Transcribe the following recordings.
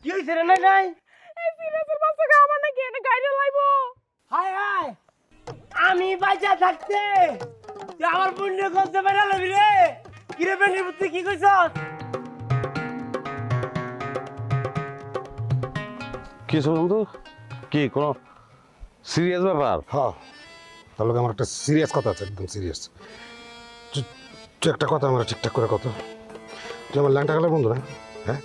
কি হইছে রে? নাই নাই এই সিরিয়াসের বাচ্চাকে আমার নাকি এনে গাইডে লাইবো। হায় হায়, আমি বাঁচা থাকতে তুই আমার পুণ্য করতে পারা লবি রে। কিরে বেনির বুদ্ধি কি কইছস? কি বন্ধু, কি কোনো সিরিয়াস ব্যাপার? হ্যাঁ, তাহলে আমার একটা সিরিয়াস কথা আছে, একদম সিরিয়াস। তুই একটা কথা আমার ঠিকঠাক করে কথা, তুই আমার ল্যাংটা গেলে বন্ধু না? হ্যাঁ,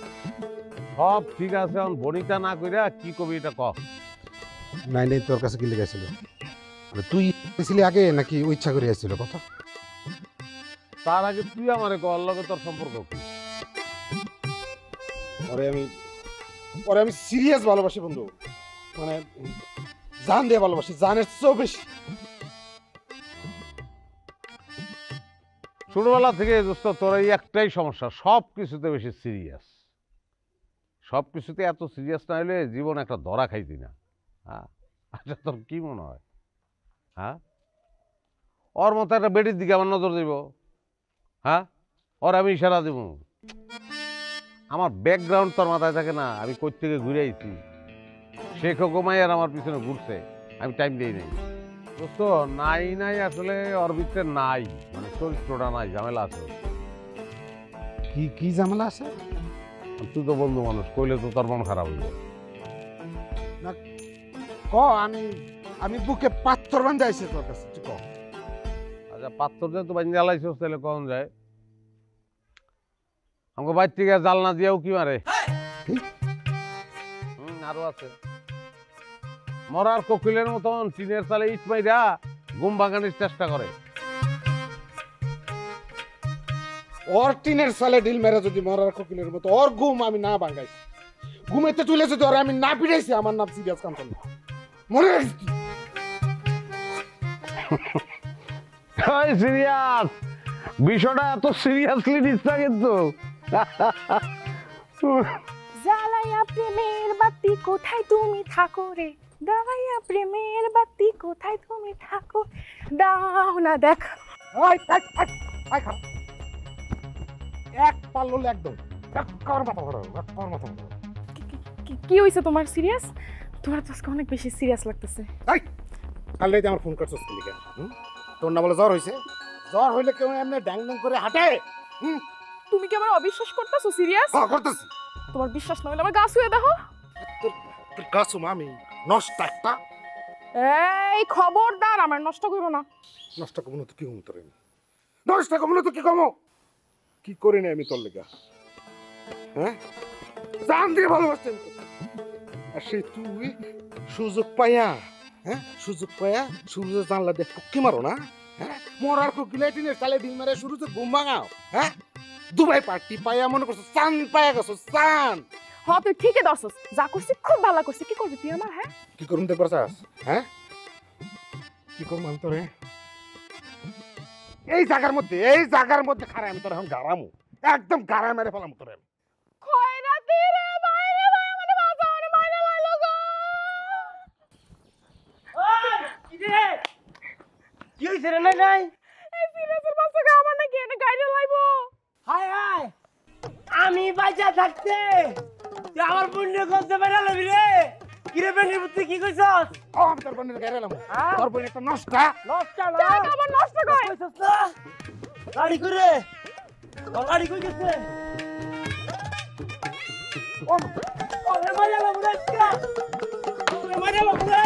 সব ঠিক আছে, এখন বনিতা না কইরা কি কবি এটা ক। নাই নাই, তোর কাছে কি লেগেছিল? তুই ছিলি আগে নাকি ও ইচ্ছা করে আসছিল কথা? তার আগে তুই আমারে কল লগে তোর সম্পর্ক কি? ওরে আমি সিরিয়াস ভালোবাসি বন্ধু, মানে জান দিয়ে ভালোবাসি, জানের চেয়েও বেশি। ছোটবেলা থেকে দোস্ত তোর এই একটাই সমস্যা, সব কিছুতে বেশি সিরিয়াস। সব কিছুতে এত সিরিয়াস না হলে জীবন একটা ধরা খাইতি না। হ্যাঁ, আচ্ছা তোর কি মনে হয়? হ্যাঁ, ওর মতো একটা বেটির দিকে আমার নজর দিব? হ্যাঁ, ওর আমি ইশারা দিব? আমার ব্যাকগ্রাউন্ড তোর মাথায় থাকে না? আমি কই থেকে ঘুরে আইছি, শেখ হুকুমাই আর আমার পিছনে ঘুরছে, আমি টাইম দিই নাই। দোস্ত নাই নাই আসলে ওর ভিতরে নাই, মানে চরিত্রটা নাই, ঝামেলা আছে। কি কি ঝামেলা আছে? তুই তো বন্ধু মানুষ, কইলে তো তোর মন খারাপ হইব। ক, আমি বুকে পাথর বান্ধে আইছি তোর কাছে, তুই ক। আচ্ছা পাথর যেহেতু বান্ধে জ্বালাইছিস তাহলে কখন যায়? আমাকে বাইর থেকে জালনা দিয়েও কি মারে? আরো আছে, মরার কোকিলের মতন টিনের চালে ইট মাইরা ঘুম ভাঙানোর চেষ্টা করে। ওর টিনের সালে ডিল মেরে যদি মরার কোকিলের মতো ওর ঘুম আমি না ভাঙাইছি, ঘুমেতে চলে যদি ওর আমি না পিড়াইছি, আমার নাম সিরিয়াস কাম করলো। মনে রাখছি সিরিয়াস বিষয়টা এত সিরিয়াসলি নিস না কিন্তু। জ্বালাইয়া প্রেমের বাতি কোথায় তুমি থাকো রে, দাওয়াইয়া প্রেমের বাতি কোথায় তুমি থাকো, দাও না দেখ। এক পাল্লো একদম কার মাথা ধরো, কার মাথা ধরো। কি হইছে তোমার? সিরিয়াস? তোমার তো আজকে অনেক বেশি সিরিয়াস লাগতেছে। কাল রাতে আমার ফোন করছিস কি লিখে? তোর না বলে জ্বর হইছে? জ্বর হইলে কেউ এমনি ড্যাং ড্যাং করে হাঁটে? তুমি কি আমার অবিশ্বাস করতেছো? সিরিয়াস? হ্যাঁ করতেছি। তোমার বিশ্বাস না হলে আমার গা ছুঁয়ে দেখো। তোর গাছুম আমি নষ্ট একটা। এই খবরদার আমার নষ্ট করো না। নষ্ট কমনো তো কি কম তোর, নষ্ট কমনো তো কি কমো? কি করি না আমি তোর লেগা? হ্যাঁ, জান দিয়ে ভালোবাসতেন তো, আর সেই তুই সুযোগ পাইয়া, হ্যাঁ সুযোগ পাইয়া সূর্য জানলা দেখ কি মারো না? হ্যাঁ, মরার কোকিলে টিনের চালে ডিল মারে শুরুতে ঘুম ভাঙাও। হ্যাঁ, দুবাই পার্টি পাইয়া মনে করছো চান পাইয়া গেছো, চান। হ্যাঁ তুই ঠিকই দর্শস, যা করছিস খুব ভালো করছিস। কি করবি তুই আমার? হ্যাঁ কি করুন দেখবার চাস? হ্যাঁ, কি করবো আমি তোরে? এই জায়গার মধ্যে খারাপ আমি তোর এখন গারামু, একদম গারা মেরে ফেলাম তোরে। খয়রাতি রে ভাই রে ভাই, আমারে বাঁচাও রে, মাইরা লাইলো গো। ওই কি রে? কি হইছে রে? নাই নাই এই সিরিয়াসের বাচ্চাকে আমার নাকি এনে গাইডে লাইবো। হায় হায়, আমি বাঁচা থাকতে তুই আমার পুণ্য করতে পারা লবি রে। কিরে বেনির বুদ্ধি কি কইছস? ও আমি তোর বোনের গায়ে এলাম, তোর বোন একটা নষ্টা। নষ্ট না দেখ আমার নষ্ট কর। কইছস না? গাড়ি করে গাড়ি কই গেছে? ও মারিয়া লাগবে, মারিয়া লাগবে।